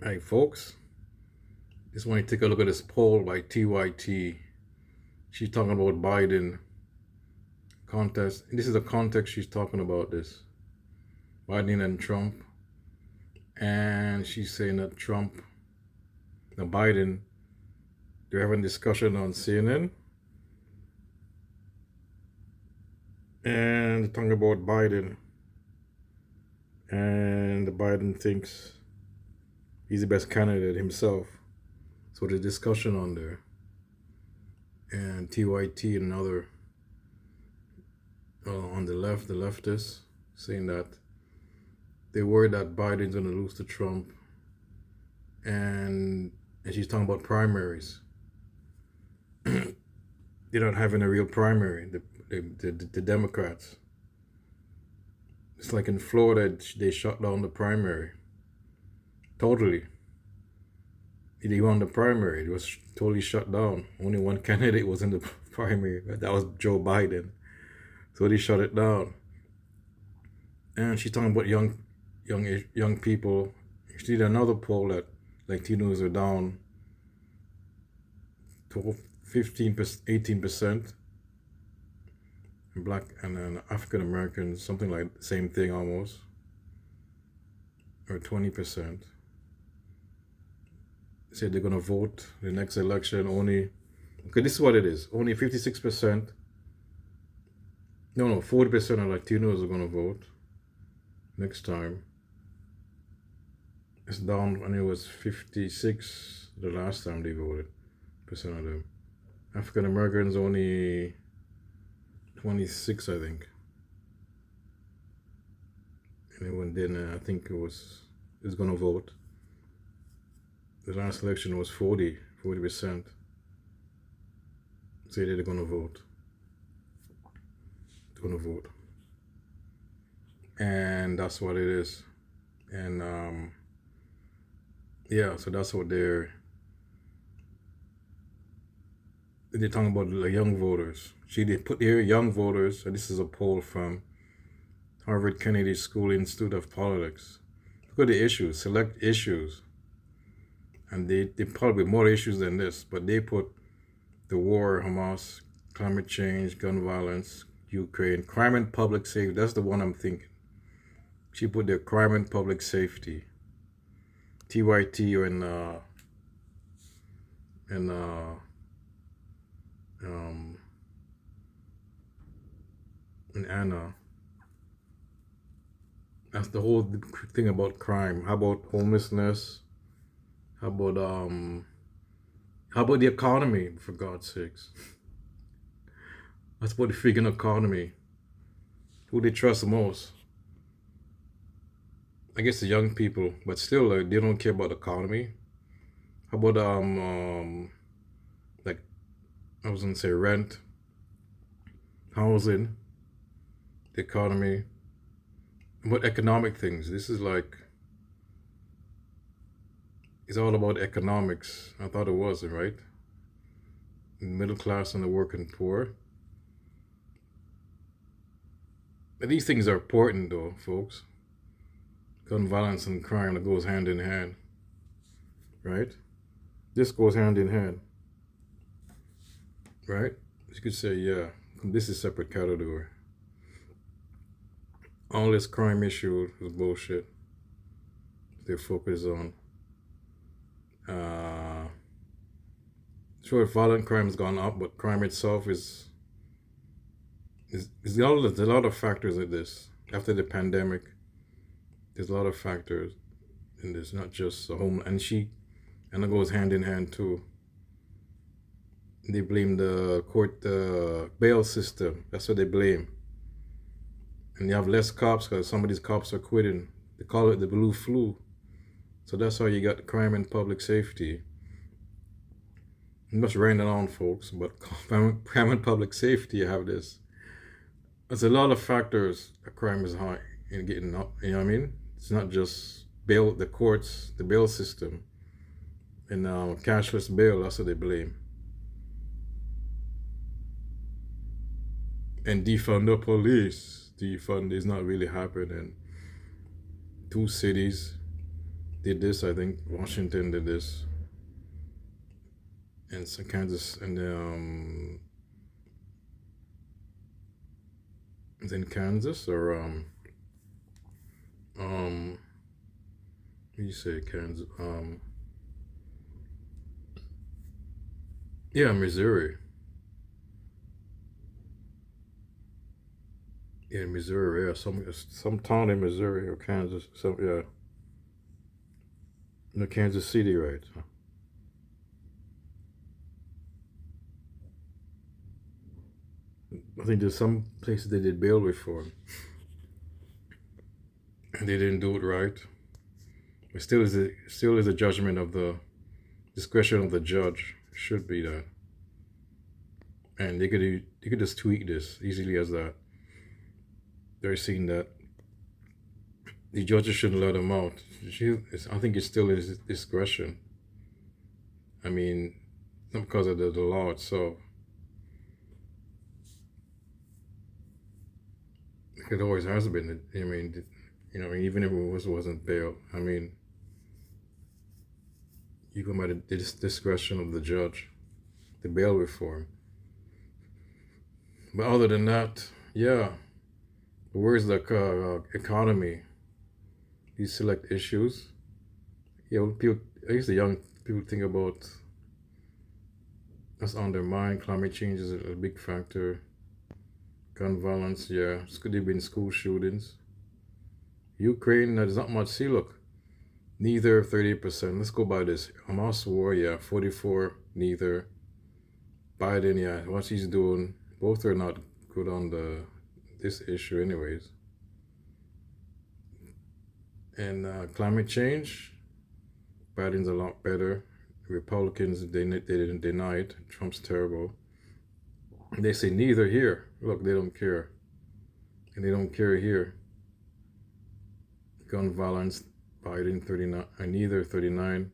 Hey folks, just want to take a look at this poll by TYT. She's talking about Biden contest. This is the context she's talking about this. Biden and Trump. And she's saying that Biden, they're having a discussion on CNN. And they're talking about Biden. And Biden thinks he's the best candidate himself. So there's discussion on there. And TYT and another on the left, the leftists, saying that they worry that Biden's going to lose to Trump. And she's talking about primaries. They're not having a real primary, the Democrats. It's like in Florida, they shut down the primary. Totally. They won the primary. It was totally shut down. Only one candidate was in the primary. That was Joe Biden. So they shut it down. And she's talking about young people. She did another poll that Latinos are down 12, 15%, 18%. And Black and then African Americans, something like the same thing almost. Or 20%. Said they're going to vote the next election only. Okay, this is what it is. Only 56%. No, 40% of Latinos are going to vote next time. It's down when it was 56 the last time they voted. Percent of them. African Americans only 26, I think. Anyone didn't, I think is going to vote. The last election was 40%. Say they're going to vote. They're going to vote. And that's what it is. And yeah, so that's what they're talking about, the young voters. They put here young voters, and this is a poll from Harvard Kennedy School Institute of Politics. Look at the issues, select issues. And they probably more issues than this, but they put the war, Hamas, climate change, gun violence, Ukraine, crime and public safety. That's the one I'm thinking. She put the crime and public safety. TYT and Anna. That's the whole thing about crime. How about homelessness? How about the economy, for God's sakes? That's about the freaking economy. Who they trust the most? I guess the young people, but still, they don't care about the economy. How about like I was gonna say rent, housing, the economy, about economic things. This is like, it's all about economics. I thought it wasn't, right? Middle class and the working poor. But these things are important though, folks. Gun violence and crime, that goes hand in hand, right? This goes hand in hand, right? You could say, yeah, this is separate category. All this crime issue is bullshit. They focus on. Sure, violent crime has gone up, but crime itself is there's a lot of factors in this. After the pandemic, there's a lot of factors in this, not just the home, and it goes hand in hand too. They blame the court, bail system. That's what they blame. And you have less cops because some of these cops are quitting. They call it the blue flu. So that's how you got crime and public safety. You must rain it on, folks, but crime and public safety, you have this. There's a lot of factors that crime is high in getting up, you know what I mean? It's not just bail, the courts, the bail system, and cashless bail, that's what they blame. And defund the police. Defund is not really happening. 2 cities, did this. I think Washington did this, and some Kansas, and is in Kansas or what do you say Kansas? Yeah, Missouri. Yeah, Missouri. Yeah, some town in Missouri or Kansas. Some yeah, no, Kansas City, right? I think there's some places they did bail reform, and they didn't do it right. It still is a judgment of the discretion of the judge. Should be that, and they could just tweak this easily as that. They're seeing that the judges shouldn't let them out. I think it's still his discretion. I mean, not because of the law itself. It always has been. I mean, even if it wasn't bail, I mean, you go by the discretion of the judge, the bail reform. But other than that, yeah, where's the economy? These select issues. Yeah, people. I guess the young people think about that's on their mind. Climate change is a big factor. Gun violence, yeah. Could have been school shootings. Ukraine, there's not much. See, look, neither 30%. Let's go by this. Hamas war, yeah, 44, neither. Biden, yeah, what he's doing, both are not good on this issue, anyways. And climate change, Biden's a lot better. Republicans, they didn't deny it. Trump's terrible. They say neither here. Look, they don't care. And they don't care here. Gun violence, Biden 39, neither 39,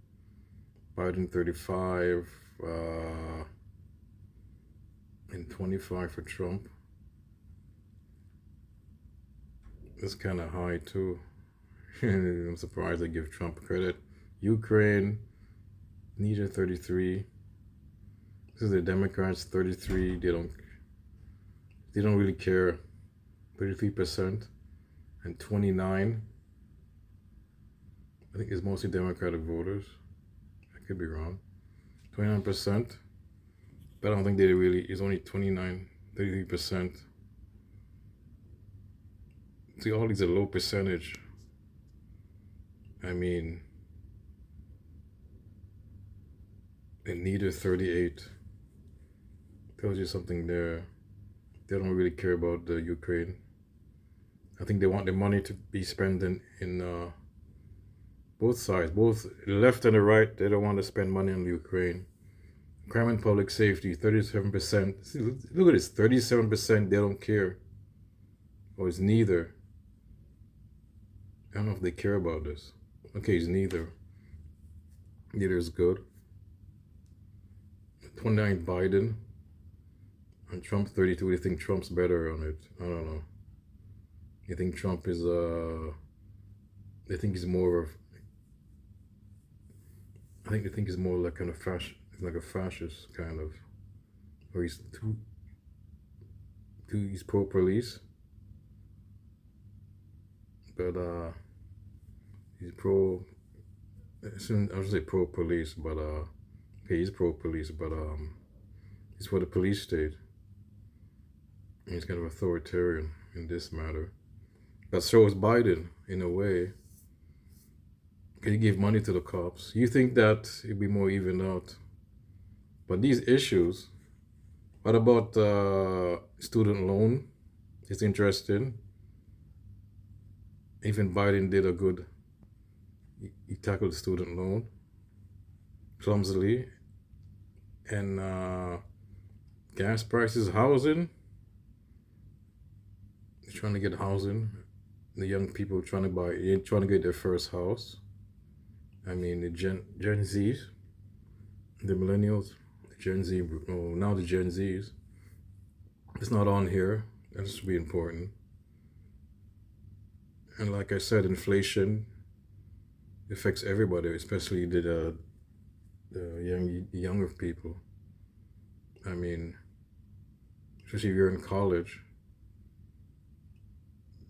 Biden 35, and 25 for Trump. That's kind of high too. I'm surprised they give Trump credit. Ukraine, neither 33. This is the Democrats 33. They don't really care. 33% and 29. I think it's mostly Democratic voters. I could be wrong. 29%. But I don't think they really, it's only 29, 33%. See, all these are low percentage. I mean, and neither 38. Tells you something there. They don't really care about the Ukraine. I think they want the money to be spent in both sides, both the left and the right. They don't want to spend money on Ukraine. Crime and public safety, 37%. See, look at this, 37%. They don't care. Or it's neither. I don't know if they care about this. Okay, it's neither. Neither is good. 29 Biden. And Trump 32. They think Trump's better on it. I don't know. They think Trump is they think he's more of, I think they think he's more like kind of like a fascist kind of, or he's he's pro-police, but he's pro, I would say pro-police, but okay, he's pro-police, but he's for the police state. And he's kind of authoritarian in this matter. But so is Biden, in a way. Can you give money to the cops? You think that it'd be more even out? But these issues, what about student loan? It's interesting. Even Biden did a good, he tackled student loan clumsily. And gas prices, housing. They're trying to get housing. The young people trying to get their first house. I mean, the Gen Zs, the millennials, the Gen Z, now the Gen Zs. It's not on here. That should be important. And like I said, inflation It affects everybody, especially the younger people. I mean, especially if you're in college,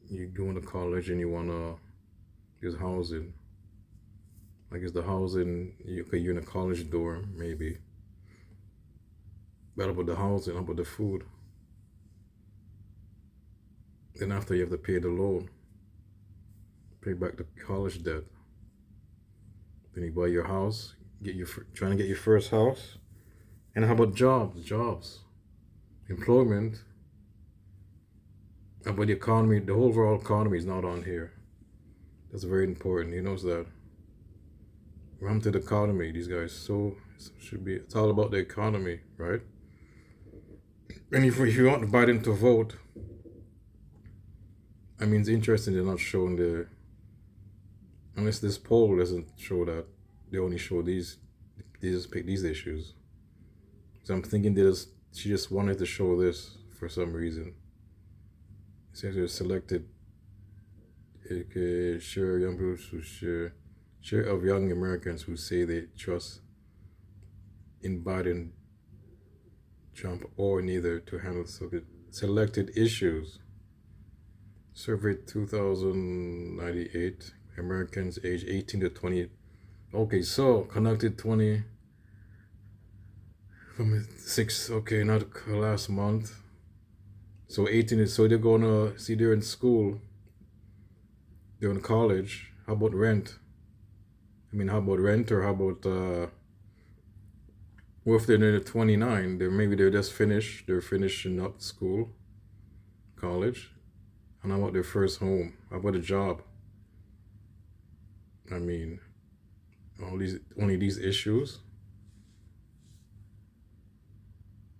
you go into college and you wanna use housing. Like, is the housing, you're in a college dorm, maybe. But how about the housing? How about the food? Then after you have to pay the loan, pay back the college debt. Then you buy your house, trying to get your first house. And how about jobs, employment? How about the economy? The whole overall economy is not on here. That's very important. He knows that. Run to the economy. These guys should be. It's all about the economy, right? And if you want Biden to vote, I mean, it's interesting they're not showing unless this poll doesn't show that, they only show they just pick these issues. So I'm thinking she just wanted to show this for some reason. It says they're selected share of young Americans who say they trust in Biden, Trump, or neither to handle selected issues. Survey 2098 Americans age 18 to 20. Okay, so conducted 20 from 6. Okay, not last month. So 18 is, so they're gonna see, they're in school, they're in college. How about rent? I mean, how about rent, or how about what if they're 29? They're just finished. They're finishing up school, college, and how about their first home? How about a job? I mean, only these issues.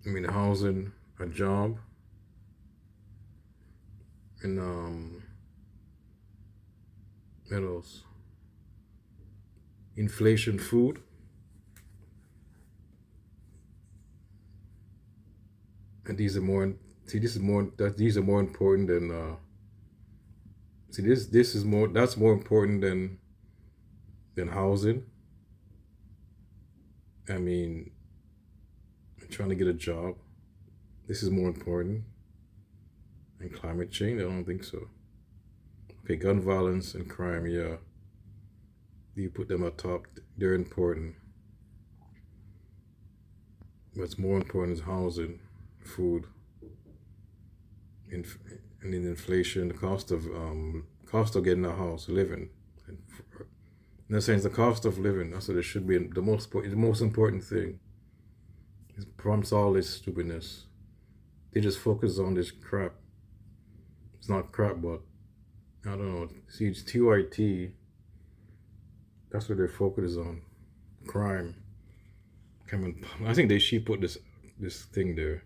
I mean, housing, a job, and what else? Inflation, food. And these are more. See, these are more important than. See, this is more. That's more important than housing. I mean, trying to get a job. This is more important. And climate change, I don't think so. Okay, gun violence and crime, yeah. You put them at top. They're important. What's more important is housing, food, and then inflation, the cost of getting a house, living. In a sense, the cost of living. That's what it should be. The most important thing. It prompts all this stupidness. They just focus on this crap. It's not crap, but I don't know. See, it's TYT. That's what their focus is on. Crime. I think she put this thing there.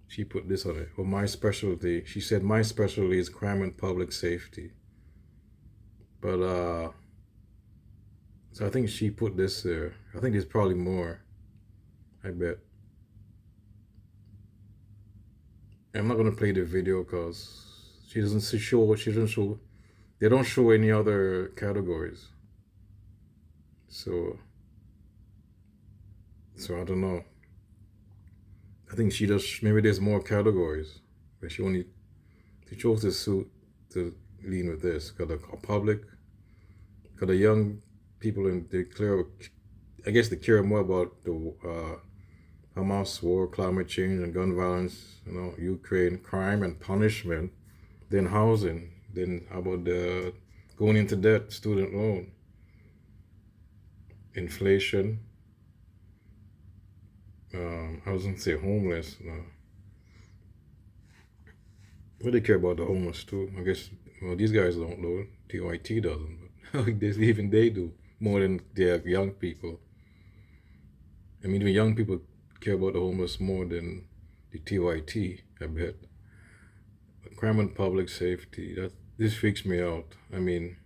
She put this on it. Well, my specialty. She said my specialty is crime and public safety. But so I think she put this there. I think there's probably more. I bet. I'm not gonna play the video because she doesn't show. They don't show any other categories. So I don't know. I think maybe there's more categories, but she chose to lean with this because the public, because the young people I guess they care more about the Hamas war, climate change, and gun violence, Ukraine, crime and punishment, then housing, then how about the going into debt, student loan, inflation. I was gonna say homeless. No. But they care about the homeless too. I guess. Well, these guys don't know. TYT doesn't. But even they do more than their young people. I mean, the young people care about the homeless more than the TYT. I bet. But crime and public safety. This freaks me out. I mean,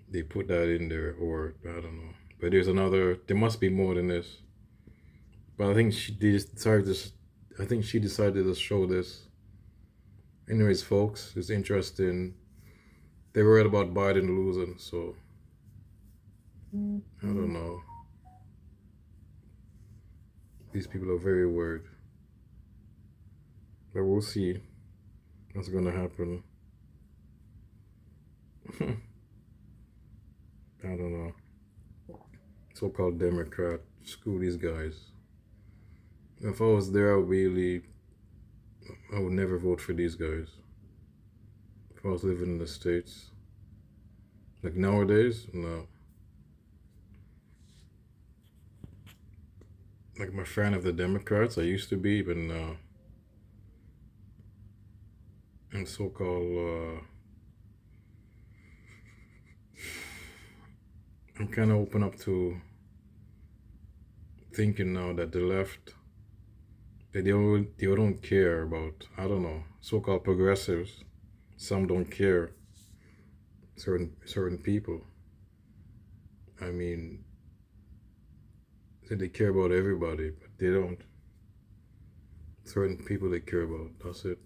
they put that in there, or I don't know. But there must be more than this. But I think she decided to show this. Anyways, folks, it's interesting. They were right about Biden losing, so I don't know. These people are very weird. But we'll see what's gonna happen. I don't know. So-called Democrat, screw these guys. If I was there, I would never vote for these guys. If I was living in the States. Like nowadays, no. Like I'm a fan of the Democrats. I used to be, but now I'm so-called. I'm kind of open up to thinking now that the left, they don't care about, I don't know, so-called progressives. Some don't care. Certain people. I mean, they care about everybody, but they don't. Certain people they care about. That's it.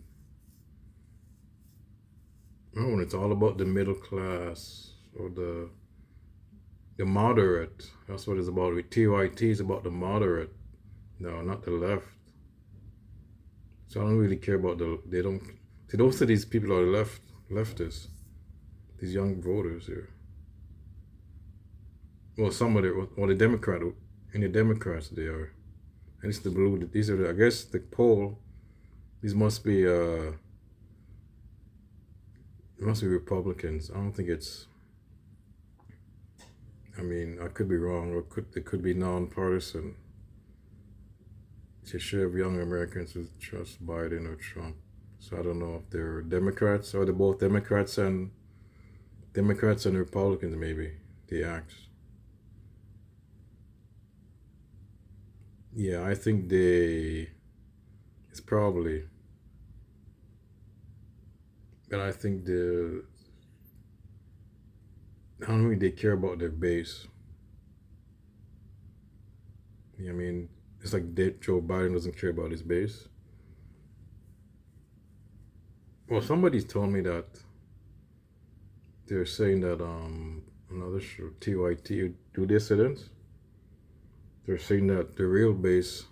No, and it's all about the middle class or the moderate. That's what it's about. With TYT, it's about the moderate. No, not the left. So I don't really care about They don't. See, most of these people are leftists. These young voters here. Well, some of the Democrats they are. And it's the blue. These are I guess the poll. These must be it must be Republicans. I don't think it's. I mean, I could be wrong, or it could be nonpartisan. To share of young Americans who trust Biden or Trump. So I don't know if they're Democrats or they're both Democrats and Republicans. Maybe the acts. Yeah, I think it's probably, but I think I don't think they care about their base. I mean, it's like Joe Biden doesn't care about his base. Well, somebody's told me that they're saying that another show TYT do dissidents. They're saying that the real base,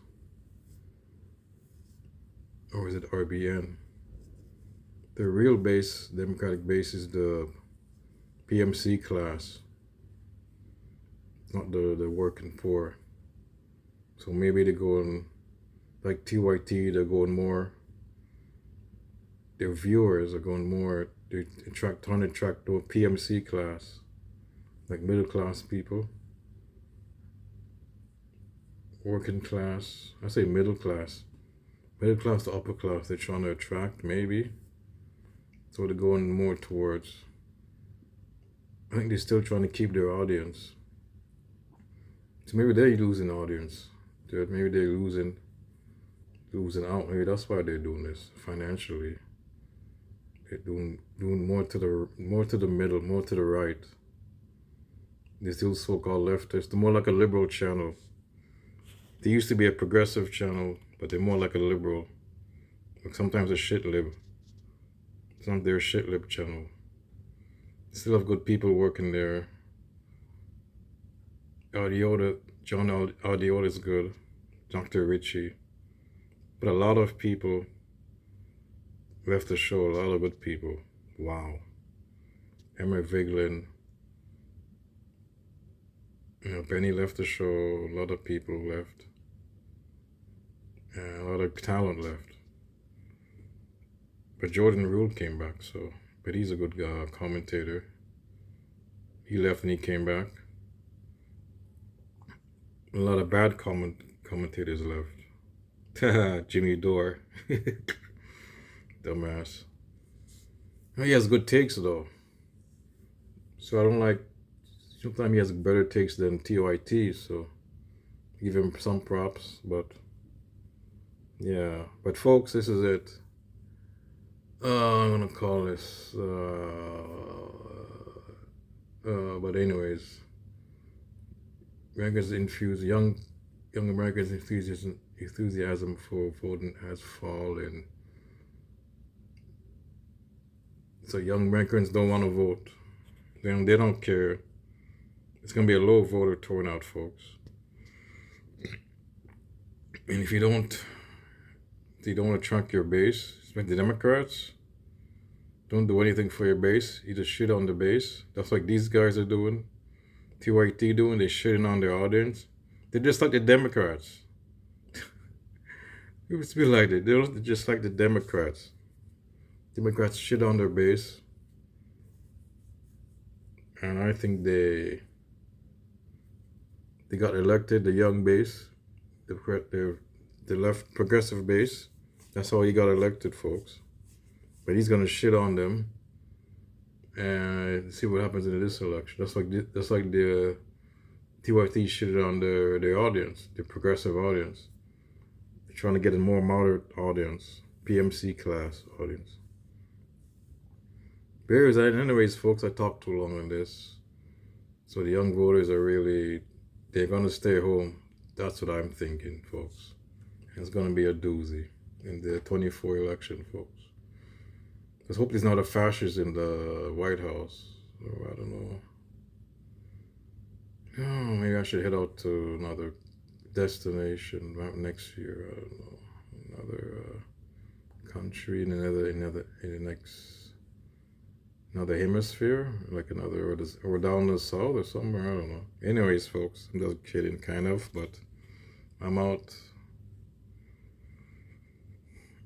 or is it RBN? The real base, Democratic base, is the PMC class, not the working poor. So maybe they're going, like TYT, they're going more, their viewers are going more, they're trying to attract the PMC class, like middle class people, working class, I say middle class to upper class, they're trying to attract maybe. So they're going more towards, I think they're still trying to keep their audience. So maybe they're losing audience. Maybe they're losing out. Maybe that's why they're doing this financially. They're doing more to the middle, more to the right. They're still so-called leftists. They're more like a liberal channel. They used to be a progressive channel, but they're more like a liberal. Like sometimes a shit lib. Sometimes they're a shit lib channel. They still have good people working there. John Audiota is good. Dr. Ritchie. But a lot of people left the show, a lot of good people. Wow. Emma Viglin. Benny left the show, a lot of people left. And a lot of talent left. But Jordan Rule came back, but he's a good commentator. He left and he came back. A lot of bad commentators left. Jimmy Dore. Dumbass. He has good takes though. So I don't like, sometimes he has better takes than TYT, so give him some props, but yeah. But folks, this is it. I'm gonna call this, but anyways, young Americans' enthusiasm for voting has fallen. So young Americans don't want to vote. They don't care. It's gonna be a low voter turnout, folks. And if you don't attract your base, especially the Democrats, don't do anything for your base. You just shit on the base. That's like these guys are doing. TYT doing. They're shitting on their audience. They're just like the Democrats. It used to be like that. They're just like the Democrats. Democrats shit on their base. And I think they got elected, the young base, the left progressive base. That's how he got elected, folks. But he's gonna shit on them and see what happens in this election. That's like the TYT shitted on their audience, the progressive audience. They're trying to get a more moderate audience, PMC class audience. Anyways, folks, I talked too long on this. So the young voters they're gonna stay home. That's what I'm thinking, folks. It's gonna be a doozy in the 24 election, folks. Let's hope there's not a fascist in the White House. Or I don't know. Oh, maybe I should head out to another destination next year. I don't know, another country in another hemisphere, like or down the south or somewhere. I don't know. Anyways, folks, I'm just kidding, kind of, but I'm out.